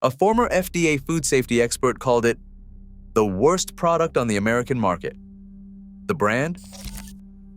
A former FDA food safety expert called it the worst product on the American market. The brand?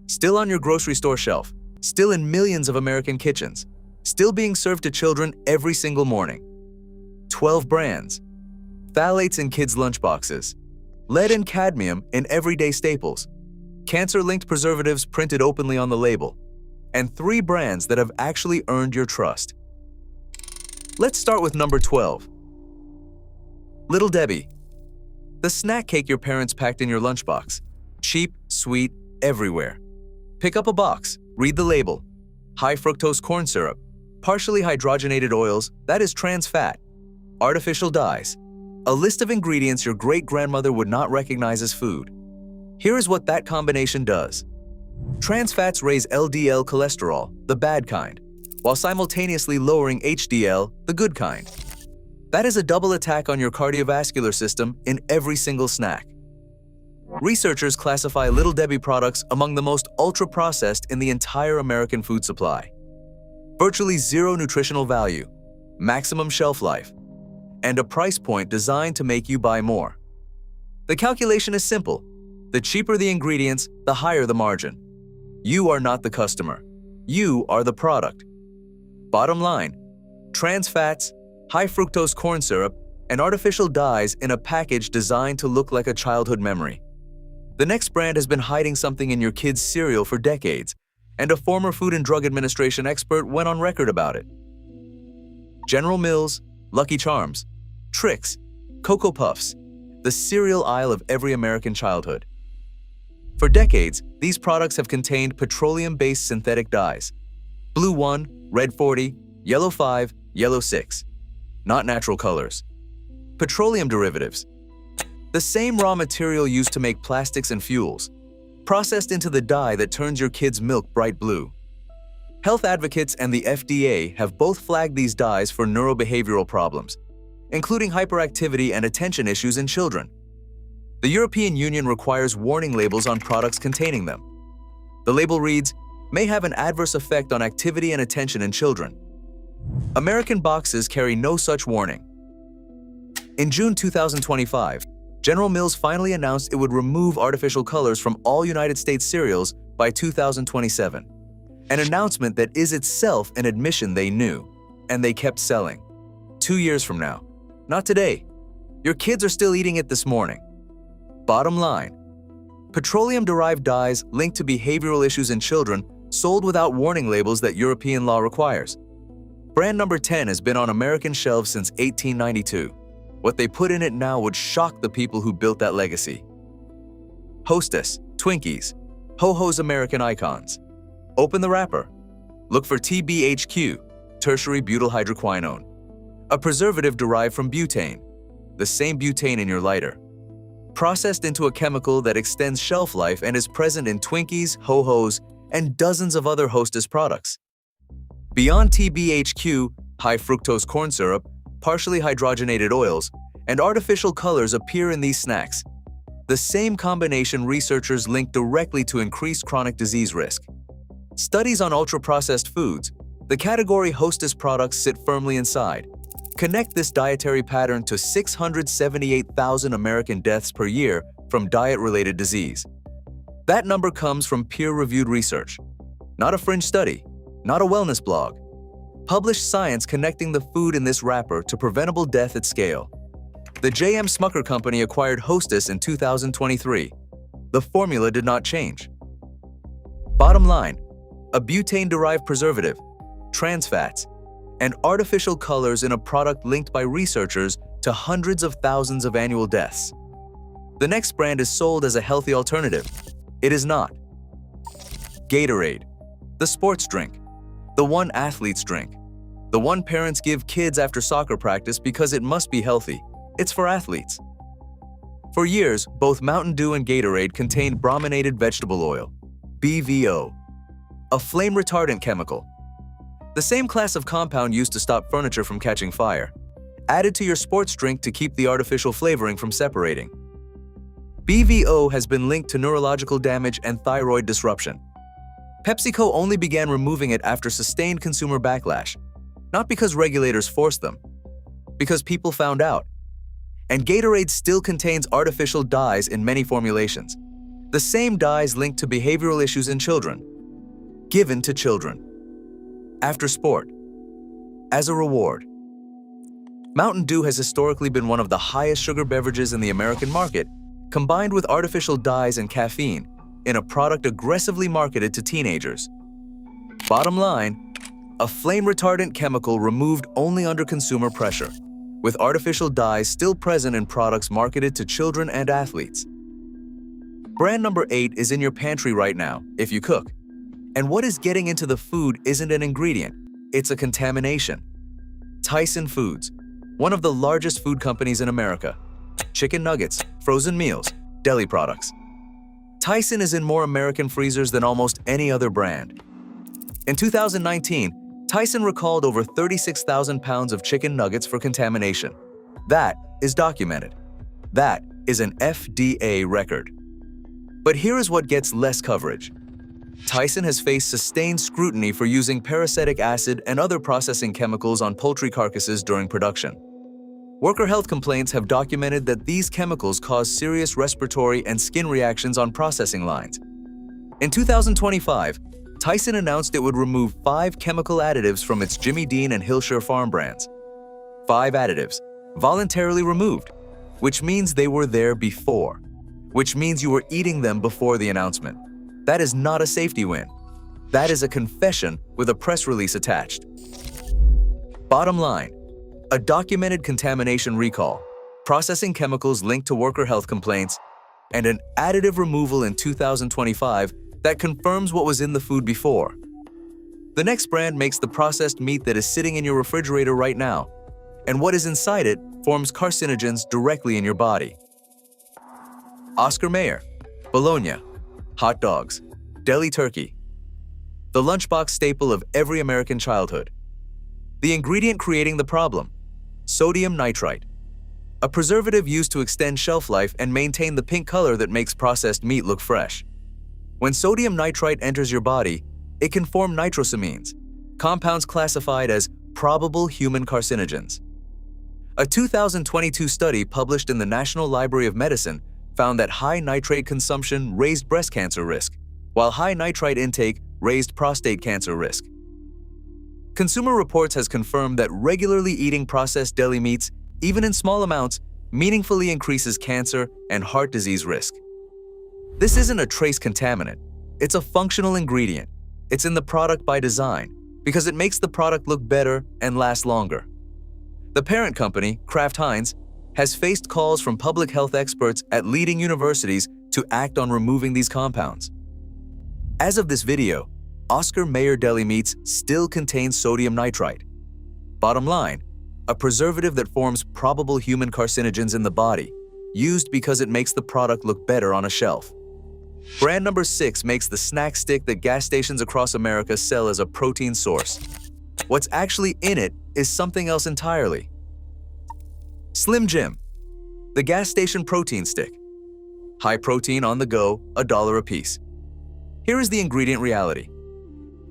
Still on your grocery store shelf, still in millions of American kitchens, still being served to children every single morning. 12 brands. Phthalates in kids' lunchboxes. Lead and cadmium in everyday staples. Cancer-linked preservatives printed openly on the label. And 3 brands that have actually earned your trust. Let's start with number 12. Little Debbie. The snack cake your parents packed in your lunchbox. Cheap, sweet, everywhere. Pick up a box, read the label. High fructose corn syrup, partially hydrogenated oils, that is trans fat, artificial dyes, a list of ingredients your great-grandmother would not recognize as food. Here is what that combination does. Trans fats raise LDL cholesterol, the bad kind, while simultaneously lowering HDL, the good kind. That is a double attack on your cardiovascular system in every single snack. Researchers classify Little Debbie products among the most ultra-processed in the entire American food supply. Virtually zero nutritional value, maximum shelf life, and a price point designed to make you buy more. The calculation is simple. The cheaper the ingredients, the higher the margin. You are not the customer. You are the product. Bottom line, trans fats, high fructose corn syrup, and artificial dyes in a package designed to look like a childhood memory. The next brand has been hiding something in your kids' cereal for decades, and a former Food and Drug Administration expert went on record about it. General Mills, Lucky Charms, Trix, Cocoa Puffs, the cereal aisle of every American childhood. For decades, these products have contained petroleum-based synthetic dyes. Blue 1, red 40, yellow 5, yellow 6. Not natural colors. Petroleum derivatives. The same raw material used to make plastics and fuels, processed into the dye that turns your kids' milk bright blue. Health advocates and the FDA have both flagged these dyes for neurobehavioral problems, including hyperactivity and attention issues in children. The European Union requires warning labels on products containing them. The label reads, "May have an adverse effect on activity and attention in children." American boxes carry no such warning. In June 2025, General Mills finally announced it would remove artificial colors from all United States cereals by 2027, an announcement that is itself an admission they knew, and they kept selling. 2 years from now, not today. Your kids are still eating it this morning. Bottom line, petroleum-derived dyes linked to behavioral issues in children sold without warning labels that European law requires. Brand number 10 has been on American shelves since 1892. What they put in it now would shock the people who built that legacy. Hostess, Twinkies, Ho-Ho's American icons. Open the wrapper. Look for TBHQ, tertiary butyl hydroquinone, a preservative derived from butane, the same butane in your lighter. Processed into a chemical that extends shelf life and is present in Twinkies, Ho-Ho's, and dozens of other Hostess products. Beyond TBHQ, high fructose corn syrup, partially hydrogenated oils, and artificial colors appear in these snacks. The same combination researchers link directly to increased chronic disease risk. Studies on ultra-processed foods, the category Hostess products sit firmly inside, connect this dietary pattern to 678,000 American deaths per year from diet-related disease. That number comes from peer-reviewed research, not a fringe study, not a wellness blog. Published science connecting the food in this wrapper to preventable death at scale. The J.M. Smucker Company acquired Hostess in 2023. The formula did not change. Bottom line, a butane-derived preservative, trans fats, and artificial colors in a product linked by researchers to hundreds of thousands of annual deaths. The next brand is sold as a healthy alternative. It is not. Gatorade, the sports drink, the one athletes drink, the one parents give kids after soccer practice because it must be healthy. It's for athletes. For years, both Mountain Dew and Gatorade contained brominated vegetable oil, BVO, a flame retardant chemical. The same class of compound used to stop furniture from catching fire, added to your sports drink to keep the artificial flavoring from separating. BVO has been linked to neurological damage and thyroid disruption. PepsiCo only began removing it after sustained consumer backlash, not because regulators forced them. because people found out. And Gatorade still contains artificial dyes in many formulations. The same dyes linked to behavioral issues in children. Given to children. After sport. As a reward. Mountain Dew has historically been one of the highest sugar beverages in the American market, combined with artificial dyes and caffeine, in a product aggressively marketed to teenagers. Bottom line, a flame-retardant chemical removed only under consumer pressure, with artificial dyes still present in products marketed to children and athletes. Brand number 8 is in your pantry right now, if you cook. And what is getting into the food isn't an ingredient, it's a contamination. Tyson Foods, one of the largest food companies in America. Chicken nuggets, frozen meals, deli products. Tyson is in more American freezers than almost any other brand. In 2019, Tyson recalled over 36,000 pounds of chicken nuggets for contamination. That is documented. That is an FDA record. But here is what gets less coverage. Tyson has faced sustained scrutiny for using peracetic acid and other processing chemicals on poultry carcasses during production. Worker health complaints have documented that these chemicals cause serious respiratory and skin reactions on processing lines. In 2025, Tyson announced it would remove 5 chemical additives from its Jimmy Dean and Hillshire Farm brands. 5 additives, voluntarily removed, which means they were there before, which means you were eating them before the announcement. That is not a safety win. That is a confession with a press release attached. Bottom line, a documented contamination recall, processing chemicals linked to worker health complaints, and an additive removal in 2025 that confirms what was in the food before. The next brand makes the processed meat that is sitting in your refrigerator right now, and what is inside it forms carcinogens directly in your body. Oscar Mayer, bologna, hot dogs, deli turkey, the lunchbox staple of every American childhood. The ingredient creating the problem, sodium nitrite, a preservative used to extend shelf life and maintain the pink color that makes processed meat look fresh. When sodium nitrite enters your body, it can form nitrosamines, compounds classified as probable human carcinogens. A 2022 study published in the National Library of Medicine found that high nitrate consumption raised breast cancer risk, while high nitrite intake raised prostate cancer risk. Consumer Reports has confirmed that regularly eating processed deli meats, even in small amounts, meaningfully increases cancer and heart disease risk. This isn't a trace contaminant. It's a functional ingredient. It's in the product by design, because it makes the product look better and last longer. The parent company, Kraft Heinz, has faced calls from public health experts at leading universities to act on removing these compounds. As of this video, Oscar Mayer deli meats still contain sodium nitrite. Bottom line, a preservative that forms probable human carcinogens in the body, used because it makes the product look better on a shelf. Brand number 6 makes the snack stick that gas stations across America sell as a protein source. What's actually in it is something else entirely. Slim Jim, the gas station protein stick. High protein on the go, $1 a piece. Here is the ingredient reality.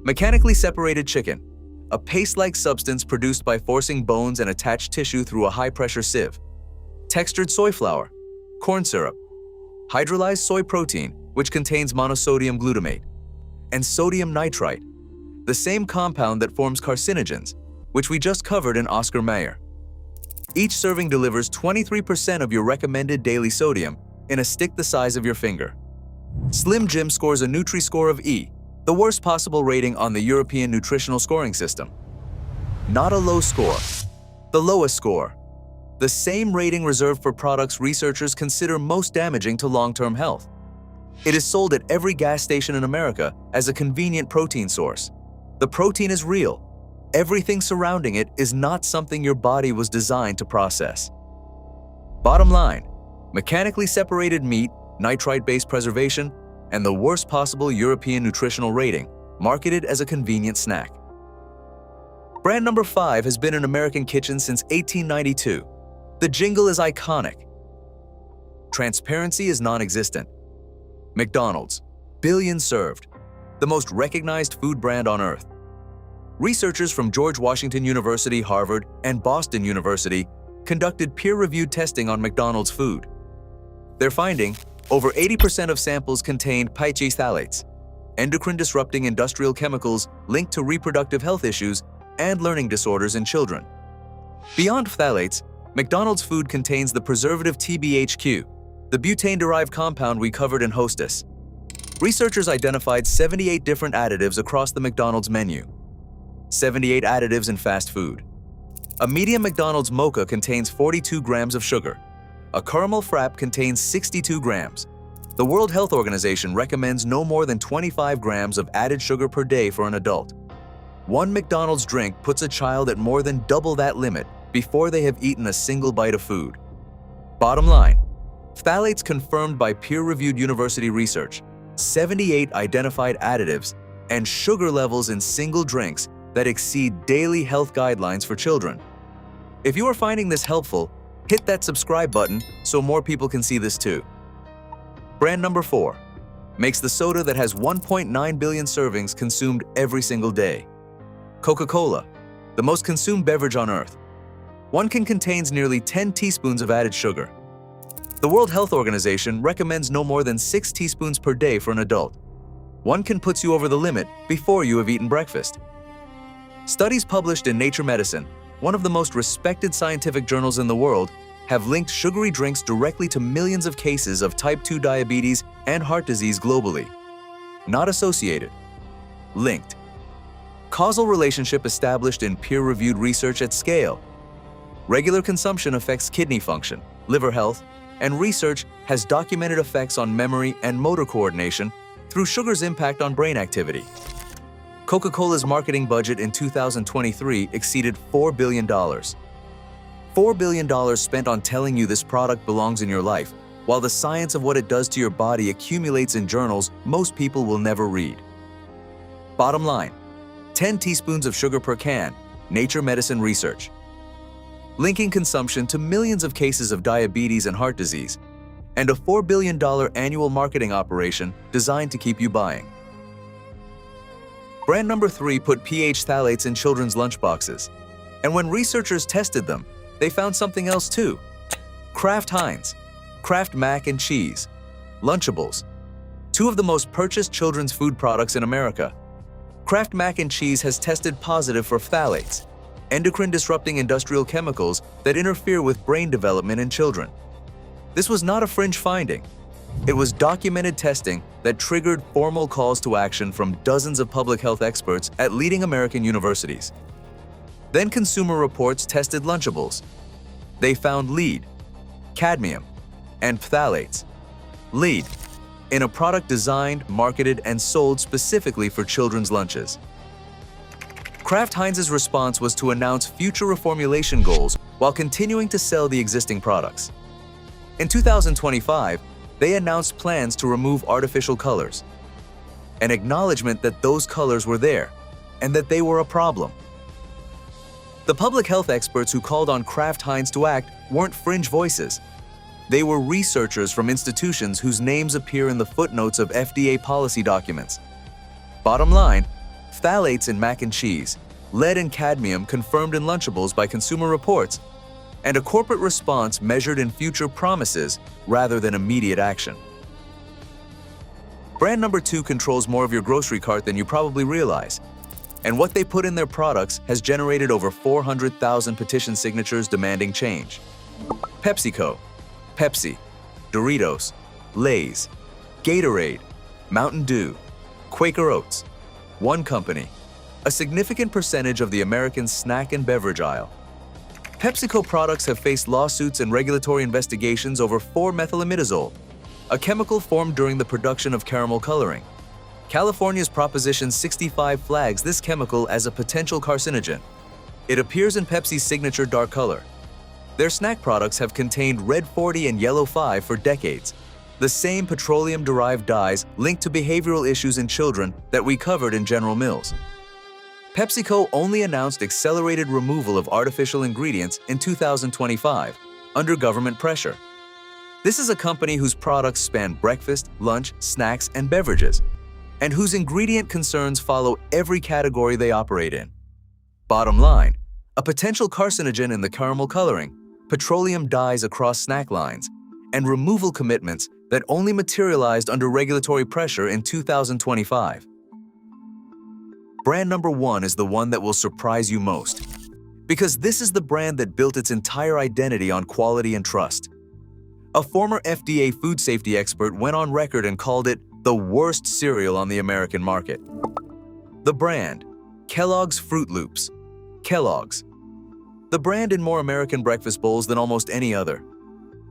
Mechanically separated chicken, a paste-like substance produced by forcing bones and attached tissue through a high-pressure sieve. Textured soy flour, corn syrup, hydrolyzed soy protein, which contains monosodium glutamate, and sodium nitrite, the same compound that forms carcinogens, which we just covered in Oscar Mayer. Each serving delivers 23% of your recommended daily sodium in a stick the size of your finger. Slim Jim scores a Nutri-Score of E, the worst possible rating on the European nutritional scoring system. Not a low score, the lowest score. The same rating reserved for products researchers consider most damaging to long-term health. It is sold at every gas station in America as a convenient protein source. The protein is real. Everything surrounding it is not something your body was designed to process. Bottom line, mechanically separated meat, nitrite-based preservation, and the worst possible European nutritional rating, marketed as a convenient snack. Brand number 5 has been in American kitchens since 1892. The jingle is iconic. Transparency is non-existent. McDonald's, billions served, the most recognized food brand on earth. Researchers from George Washington University, Harvard, and Boston University conducted peer-reviewed testing on McDonald's food. Their finding, over 80% of samples contained phthalates, endocrine-disrupting industrial chemicals linked to reproductive health issues and learning disorders in children. Beyond phthalates, McDonald's food contains the preservative TBHQ, the butane-derived compound we covered in Hostess. Researchers identified 78 different additives across the McDonald's menu. 78 additives in fast food. A medium McDonald's mocha contains 42 grams of sugar. A caramel frap contains 62 grams. The World Health Organization recommends no more than 25 grams of added sugar per day for an adult. One McDonald's drink puts a child at more than double that limit before they have eaten a single bite of food. Bottom line, phthalates confirmed by peer-reviewed university research, 78 identified additives, and sugar levels in single drinks that exceed daily health guidelines for children. If you are finding this helpful, hit that subscribe button so more people can see this too. Brand number 4 makes the soda that has 1.9 billion servings consumed every single day. Coca-Cola, the most consumed beverage on Earth. One can contains nearly 10 teaspoons of added sugar. The World Health Organization recommends no more than 6 teaspoons per day for an adult. One can puts you over the limit before you have eaten breakfast. Studies published in Nature Medicine, one of the most respected scientific journals in the world, have linked sugary drinks directly to millions of cases of type 2 diabetes and heart disease globally. Not associated. Linked. Causal relationship established in peer-reviewed research at scale. Regular consumption affects kidney function, liver health, and research has documented effects on memory and motor coordination through sugar's impact on brain activity. Coca-Cola's marketing budget in 2023 exceeded $4 billion. $4 billion spent on telling you this product belongs in your life, while the science of what it does to your body accumulates in journals most people will never read. Bottom line, 10 teaspoons of sugar per can, Nature Medicine research. Linking consumption to millions of cases of diabetes and heart disease, and a $4 billion annual marketing operation designed to keep you buying. Brand number 3 put pH phthalates in children's lunchboxes, and when researchers tested them, they found something else too. Kraft Heinz, Kraft Mac and Cheese, Lunchables, two of the most purchased children's food products in America. Kraft Mac and Cheese has tested positive for phthalates, endocrine-disrupting industrial chemicals that interfere with brain development in children. This was not a fringe finding. It was documented testing that triggered formal calls to action from dozens of public health experts at leading American universities. Then Consumer Reports tested Lunchables. They found lead, cadmium, and phthalates. Lead, in a product designed, marketed, and sold specifically for children's lunches. Kraft Heinz's response was to announce future reformulation goals while continuing to sell the existing products. In 2025, they announced plans to remove artificial colors, an acknowledgement that those colors were there and that they were a problem. The public health experts who called on Kraft Heinz to act weren't fringe voices. They were researchers from institutions whose names appear in the footnotes of FDA policy documents. Bottom line, phthalates in mac and cheese, lead and cadmium confirmed in Lunchables by Consumer Reports, and a corporate response measured in future promises rather than immediate action. Brand number 2 controls more of your grocery cart than you probably realize, and what they put in their products has generated over 400,000 petition signatures demanding change. PepsiCo, Pepsi, Doritos, Lay's, Gatorade, Mountain Dew, Quaker Oats, One Company, a significant percentage of the American snack and beverage aisle. PepsiCo products have faced lawsuits and regulatory investigations over 4-methylimidazole, a chemical formed during the production of caramel coloring. California's Proposition 65 flags this chemical as a potential carcinogen. It appears in Pepsi's signature dark color. Their snack products have contained red 40 and yellow 5 for decades, the same petroleum-derived dyes linked to behavioral issues in children that we covered in General Mills. PepsiCo only announced accelerated removal of artificial ingredients in 2025, under government pressure. This is a company whose products span breakfast, lunch, snacks, and beverages, and whose ingredient concerns follow every category they operate in. Bottom line, a potential carcinogen in the caramel coloring, petroleum dyes across snack lines, and removal commitments that only materialized under regulatory pressure in 2025. Brand number 1 is the one that will surprise you most, because this is the brand that built its entire identity on quality and trust. A former FDA food safety expert went on record and called it the worst cereal on the American market. The brand, Kellogg's Fruit Loops. Kellogg's. The brand in more American breakfast bowls than almost any other.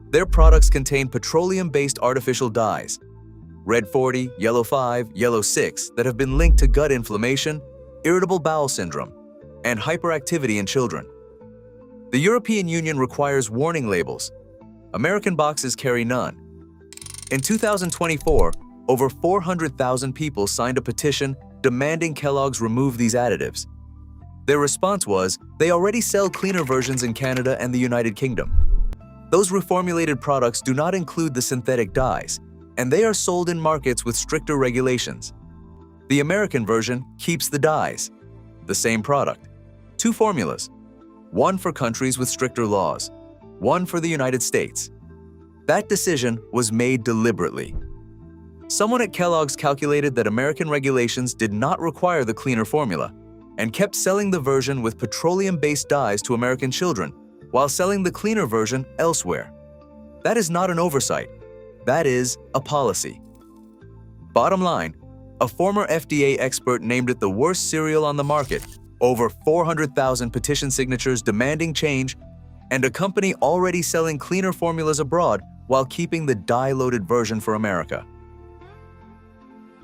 Their products contain petroleum-based artificial dyes, red 40, yellow 5, yellow 6, that have been linked to gut inflammation, irritable bowel syndrome, and hyperactivity in children. The European Union requires warning labels. American boxes carry none. In 2024, over 400,000 people signed a petition demanding Kellogg's remove these additives. Their response was, they already sell cleaner versions in Canada and the United Kingdom. Those reformulated products do not include the synthetic dyes, and they are sold in markets with stricter regulations. The American version keeps the dyes. The same product. 2 formulas. One for countries with stricter laws. One for the United States. That decision was made deliberately. Someone at Kellogg's calculated that American regulations did not require the cleaner formula and kept selling the version with petroleum-based dyes to American children while selling the cleaner version elsewhere. That is not an oversight. That is a policy. Bottom line, a former FDA expert named it the worst cereal on the market, over 400,000 petition signatures demanding change, and a company already selling cleaner formulas abroad while keeping the dye-loaded version for America.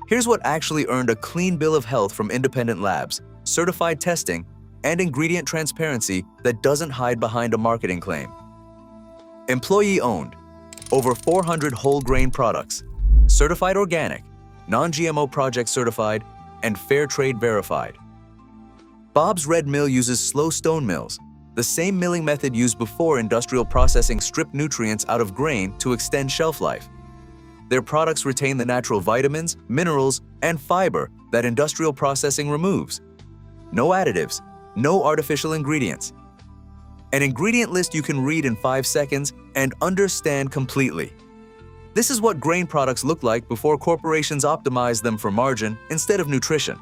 Here's what actually earned a clean bill of health from independent labs, certified testing, and ingredient transparency that doesn't hide behind a marketing claim. Employee-owned, over 400 whole grain products, certified organic, non-GMO project certified, and fair trade verified. Bob's Red Mill uses slow stone mills, the same milling method used before industrial processing stripped nutrients out of grain to extend shelf life. Their products retain the natural vitamins, minerals, and fiber that industrial processing removes. No additives, no artificial ingredients. An ingredient list you can read in 5 seconds and understand completely. This is what grain products look like before corporations optimize them for margin instead of nutrition.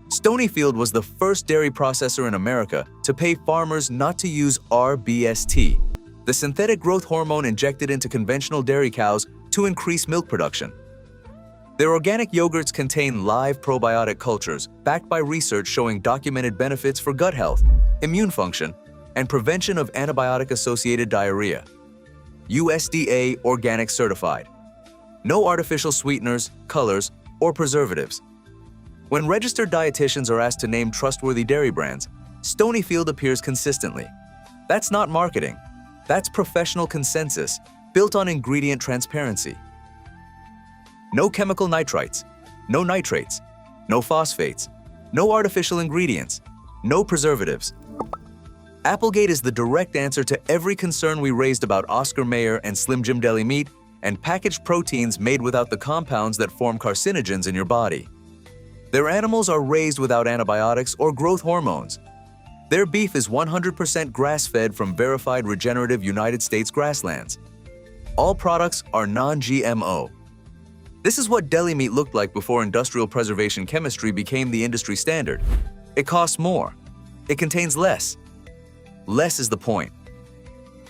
Stonyfield was the first dairy processor in America to pay farmers not to use RBST, the synthetic growth hormone injected into conventional dairy cows to increase milk production. Their organic yogurts contain live probiotic cultures backed by research showing documented benefits for gut health, immune function, and prevention of antibiotic-associated diarrhea. USDA Organic Certified. No artificial sweeteners, colors, or preservatives. When registered dietitians are asked to name trustworthy dairy brands, Stonyfield appears consistently. That's not marketing. That's professional consensus built on ingredient transparency. No chemical nitrites, no nitrates, no phosphates, no artificial ingredients, no preservatives. Applegate is the direct answer to every concern we raised about Oscar Mayer and Slim Jim deli meat and packaged proteins made without the compounds that form carcinogens in your body. Their animals are raised without antibiotics or growth hormones. Their beef is 100% grass-fed from verified regenerative United States grasslands. All products are non-GMO. This is what deli meat looked like before industrial preservation chemistry became the industry standard. It costs more. It contains less. Less is the point.